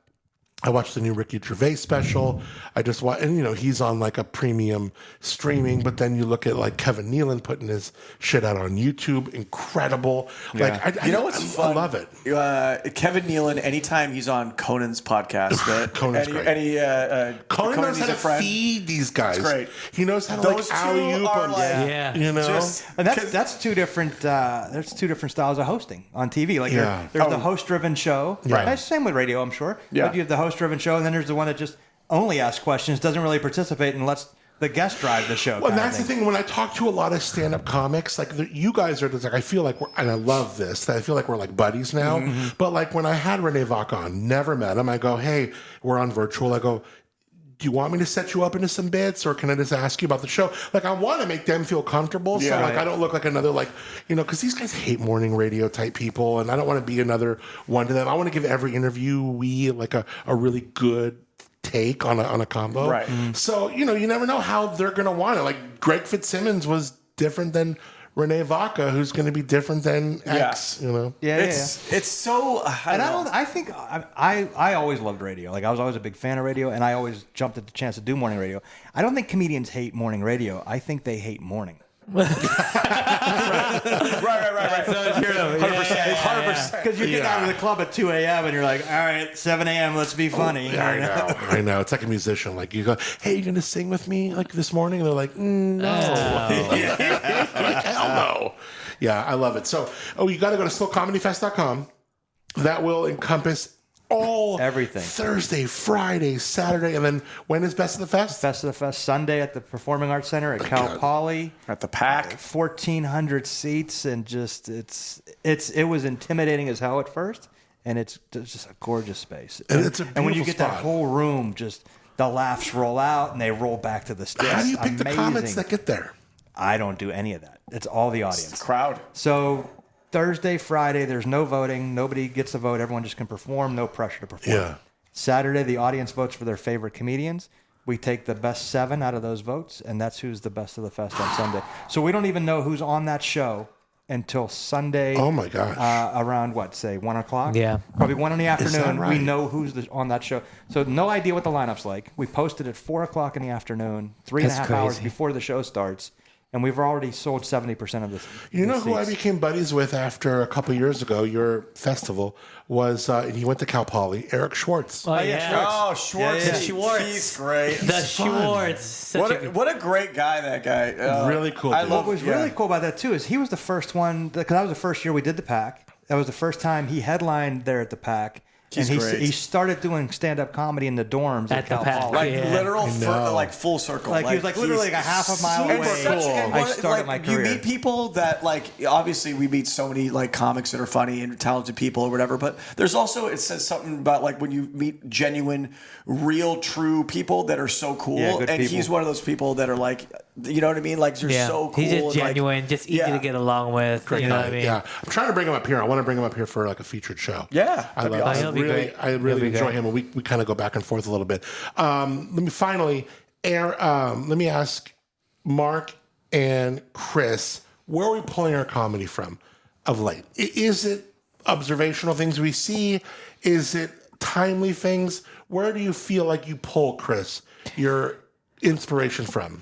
I watched the new Ricky Gervais special. I just watched, and he's on like a premium streaming, but then you look at like Kevin Nealon putting his shit out on YouTube. Incredible. Yeah. Like, What's fun? I love it. Kevin Nealon, anytime he's on Conan's podcast, Conan's great. Conan knows how to feed these guys. It's great. He knows how to Those like two alley-oop are them. like, and that's two different. There's two different styles of hosting on TV. Like there's the host-driven show. Right. Same with radio, I'm sure. Yeah. But you have the host host-driven show, and then there's the one that just only asks questions, doesn't really participate, and lets the guest drive the show. Well, that's the thing. When I talk to a lot of stand-up comics, like you guys are just like, I feel like and I love this. I feel like we're like buddies now. Mm-hmm. But like when I had Renee Vaca on, never met him. I go, hey, we're on virtual. I go, do you want me to set you up into some bits, or can I just ask you about the show? Like, I want to make them feel comfortable, so like I don't look like another, like, you know, because these guys hate morning radio type people, and I don't want to be another one to them. I want to give every interviewee like a really good take on a combo. Right. So, you know, you never know how they're going to want it. Like, Greg Fitzsimmons was different than Renee Vaca, who's going to be different than X, you know? It's so... I always loved radio. Like, I was always a big fan of radio, and I always jumped at the chance to do morning radio. I don't think comedians hate morning radio. I think they hate morning. Right. So true. 100%. Because you get out of the club at 2 a.m. and you're like, all right, 7 a.m., let's be funny. Yeah, I know. It's like a musician. Like, you go, hey, you going to sing with me like this morning? And they're like, no. Like, hell no. Yeah, I love it. So, you got to go to SLOComedyFest.com. That will encompass everything. Thursday, Friday, Saturday, and then when is Best of the Fest? Best of the Fest Sunday at the Performing Arts Center at Cal Poly. At the Pack. 1,400 seats, and just it was intimidating as hell at first, and it's just a gorgeous space. And it's a beautiful and when you get spot. that whole room, just the laughs roll out and they roll back to the stage. How do you pick the comics that get there? I don't do any of that. It's all the audience. It's the crowd. So Thursday, Friday, there's no voting. Nobody gets to vote. Everyone just can perform. No pressure to perform. Yeah. Saturday, the audience votes for their favorite comedians. We take the best 7 out of those votes, and that's who's the best of the fest on Sunday. So we don't even know who's on that show until Sunday. Oh, my gosh. Around, say 1 o'clock? Yeah. Probably 1 in the afternoon. right? We know who's on that show. So no idea what the lineup's like. We posted at 4 o'clock in the afternoon, 3.5 hours before the show starts. And we've already sold 70% of this. You know who I became buddies with after a couple years ago, your festival, was, he went to Cal Poly, Eric Schwartz. Oh, yeah. Oh, Schwartz. The Schwartz. He's great. The Schwartz. What a great guy that guy. Really cool. What was really cool about that, too, is he was the first one, because that was the first year we did the Pack. That was the first time he headlined there at the Pack. He's and great. he started doing stand-up comedy in the dorms at the Cal Pack. Poly. Like Yeah. literal, like full circle. Like he was like literally like a half a mile away. I started my career. You meet people that like obviously we meet so many like comics that are funny and talented people or whatever, but there's also it says something about like when you meet genuine, real, true people that are so cool. Yeah, good and people. he's one of those people that are like, you know what I mean? Like they're so cool. He's just and, genuine, like, just easy to get along with. Great you know guy. what I mean? Yeah, I'm trying to bring him up here. I want to bring him up here for like a fefeatured show. Yeah, I that'd be love. awesome. He'll be great. I really He'll be enjoy great. him, and we kind of go back and forth a little bit. Let me finally, let me ask Mark and Kris, where are we pulling our comedy from of late? Is it observational things we see? Is it timely things? Where do you feel like you pull, Kris, your inspiration from?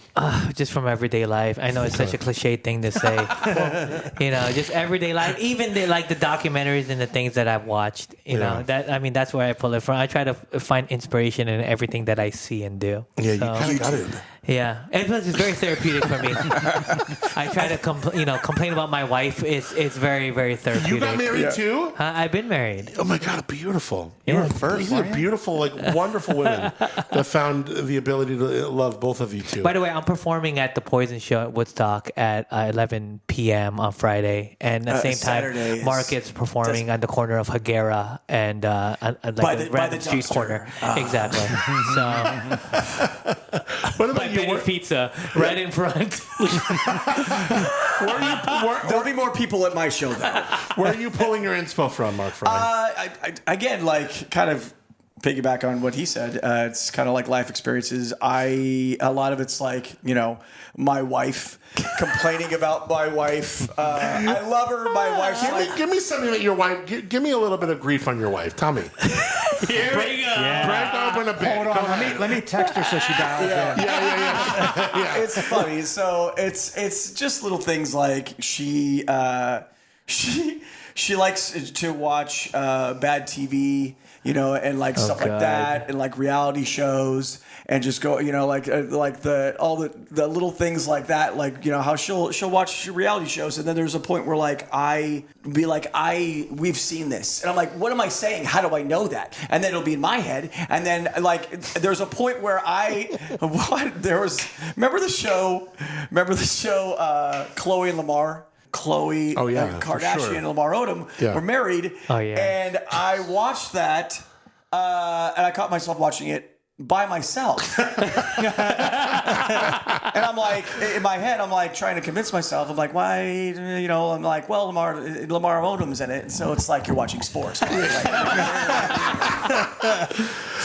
Just from everyday life. I know it's such a cliche thing to say. You know, just everyday life. Even the documentaries and the things that I've watched. You know, that's where I pull it from. I try to find inspiration in everything that I see and do. Yeah, you kind of got it. Yeah, and plus it's very therapeutic for me. I try to complain about my wife. It's very, very therapeutic. You got married too? I've been married. Oh my God, beautiful. Yeah. You were first. These are beautiful, like wonderful women that found the ability to love both of you two. By the way, I'm performing at the Poison Show at Woodstock at 11 p.m. on Friday, and at the same Saturday time, Mark is performing on the corner of Hagera and By the random street dumpster. corner. Exactly. So, What about by you? Benny's Pizza, right in front. There'll be more people at my show though. Where are you pulling your inspo from, Mark Fry? Again, like kind of piggyback on what he said. It's kind of like life experiences. A lot of it's like, you know, my wife complaining about my wife. I love her. My wife's like, Give me something that your wife. Give me a little bit of grief on your wife. Tell me. Here we go. Break open a bit. Hold on, let me text her so she dials in. Yeah. it's funny. So it's just little things like she she likes to watch bad TV, you know, and like stuff like that, and like reality shows, and just go, you know, like all the little things like that, like, you know, how she'll watch reality shows, and then there's a point where like we've seen this, and I'm like, what am I saying? How do I know that? And then it'll be in my head, and then like there's a point where remember the show Chloe and Lamar. Chloe Kardashian and Lamar Odom were married. Oh, yeah. And I watched that, and I caught myself watching it by myself. And I'm like, in my head, I'm like trying to convince myself. I'm like, why, you know, I'm like, well, Lamar Odom's in it. So it's like you're watching sports. All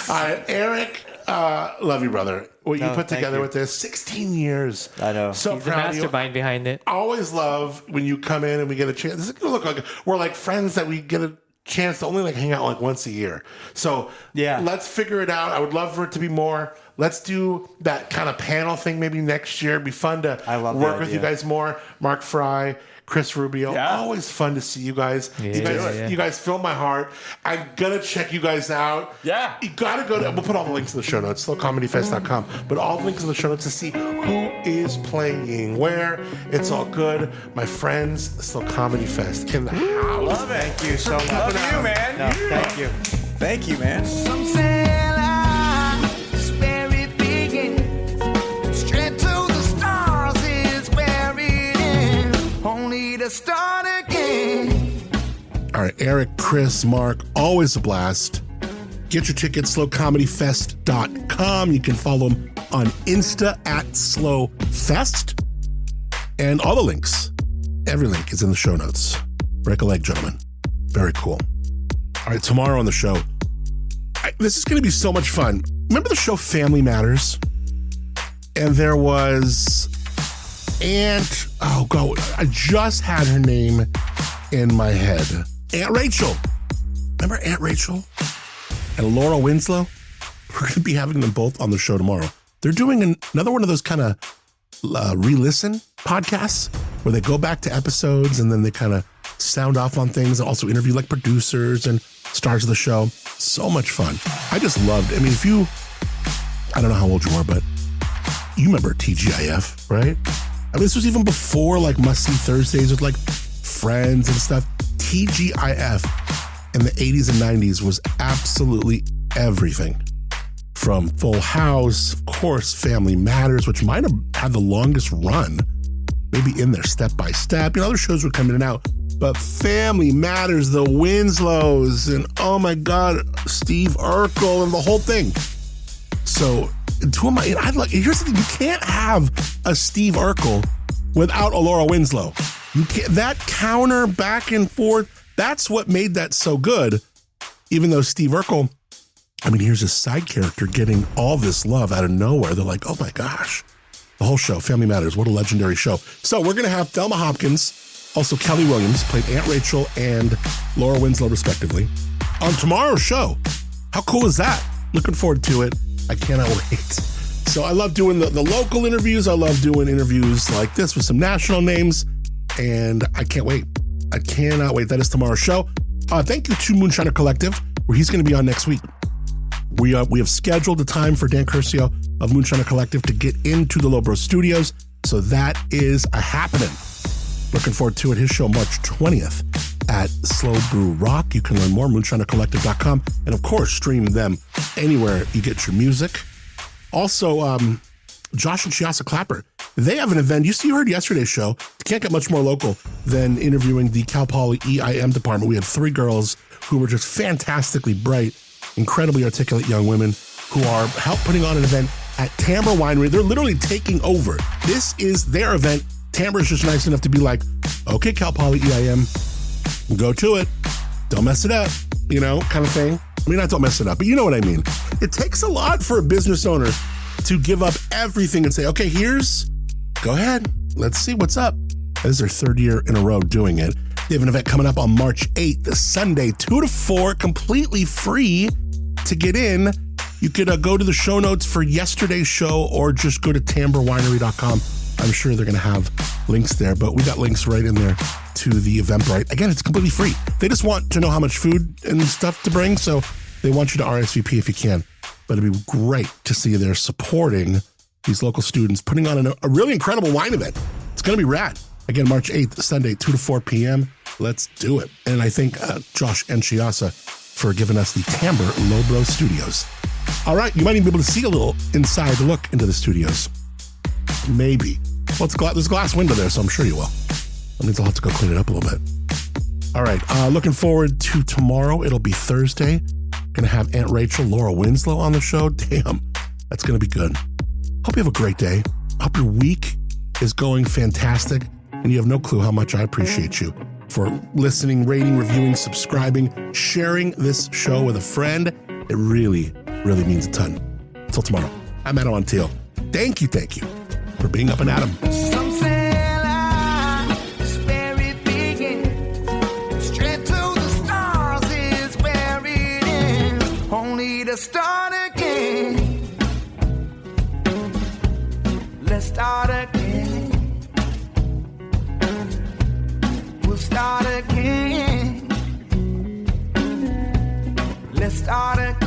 right, Eric, love you, brother. What you put together with this, 16 years. I know. He's So the proud of you. mastermind behind it. I always love when you come in and we get a chance. This is gonna look like we're like friends that we get a chance to only like hang out like once a year. So let's figure it out. I would love for it to be more. Let's do that kind of panel thing maybe next year. It'd be fun to work with you guys more. Mark Fry, Kris Rubio. Always fun to see you guys. You guys fill my heart. I'm gonna check you guys out. Yeah. You gotta go to, we'll put all the links in the show notes, SLOComedyFest.com, but all the links in the show notes to see who is playing where. It's all good. My friends, SLO Comedy Fest in the house. Love it. Thank you so much. Love you, man. No, thank you. Thank you, man. Some say life is where it begins. Straight to the stars is where it ends. Only to start again. All right, Eric, Kris, Mark, always a blast. Get your tickets, SLOComedyFest.com. You can follow them on Insta at SLOFest. And all the links, every link is in the show notes. Break a leg, gentlemen. Very cool. All right, tomorrow on the show, this is going to be so much fun. Remember the show Family Matters? And there was Aunt, I just had her name in my head. Aunt Rachel. Remember Aunt Rachel? And Laura Winslow? We're going to be having them both on the show tomorrow. They're doing another one of those kind of re-listen podcasts where they go back to episodes and then they kind of sound off on things and also interview like producers and stars of the show. So much fun. I just loved it. I mean, I don't know how old you are, but you remember TGIF, right? I mean, this was even before like Must See Thursdays with like Friends and stuff. TGIF in the 80s and 90s was absolutely everything. From Full House, of course, Family Matters, which might have had the longest run, maybe in there Step by Step. You know, other shows would come in and out. But Family Matters, the Winslows, and oh my God, Steve Urkel and the whole thing. So, here's the thing, you can't have a Steve Urkel without a Laura Winslow. That counter back and forth, that's what made that so good. Even though Steve Urkel, I mean, here's a side character getting all this love out of nowhere. They're like, oh my gosh. The whole show, Family Matters, what a legendary show. So we're going to have Thelma Hopkins, also Kelly Williams, played Aunt Rachel and Laura Winslow, respectively, on tomorrow's show. How cool is that? Looking forward to it. I cannot wait. So I love doing the local interviews. I love doing interviews like this with some national names. And I can't wait. I cannot wait. That is tomorrow's show. Thank you to Moonshiner Collective, where he's going to be on next week. We have scheduled a time for Dan Curcio of Moonshiner Collective to get into the Lobro Studios. So that is a happening. Looking forward to it. His show March 20th at Slow Brew Rock. You can learn more, moonshinercollective.com. And of course, stream them anywhere you get your music. Also, Josh and Chiasa Clapper, they have an event. You heard yesterday's show. You can't get much more local than interviewing the Cal Poly EIM department. We had 3 girls who were just fantastically bright, incredibly articulate young women who are putting on an event at Tamber Winery. They're literally taking over. This is their event. Tamber's just nice enough to be like, okay, Cal Poly EIM, go to it. Don't mess it up, kind of thing. I mean, not don't mess it up, but you know what I mean. It takes a lot for a business owner to give up everything and say, okay, go ahead. Let's see what's up. This is their 3rd year in a row doing it. They have an event coming up on March 8th, this Sunday, 2 to 4, completely free to get in. You could go to the show notes for yesterday's show or just go to tamberwinery.com. I'm sure they're going to have links there, but we got links right in there to the Eventbrite. Again, it's completely free. They just want to know how much food and stuff to bring, so they want you to RSVP if you can. But it'd be great to see you there supporting these local students, putting on a really incredible wine event. It's going to be rad. Again, March 8th, Sunday, 2 to 4 p.m. Let's do it. And I thank Josh and Chiasa for giving us the Timbre Lowbrow Studios. All right, you might even be able to see a little inside look into the studios. Maybe. Well, there's a glass window there, so I'm sure you will. That means I'll have to go clean it up a little bit. All right, looking forward to tomorrow. It'll be Thursday. Gonna have Aunt Rachel, Laura Winslow on the show. Damn, that's gonna be good. Hope you have a great day. Hope your week is going fantastic, and you have no clue how much I appreciate you for listening, rating, reviewing, subscribing, sharing this show with a friend. It really, really means a ton. Until tomorrow, I'm Adam Montiel. Thank you for being Up and Adam. Some say life is where it begins. Straight to the stars is where it ends. Only to start again. Let's start again. We'll start again. Let's start again.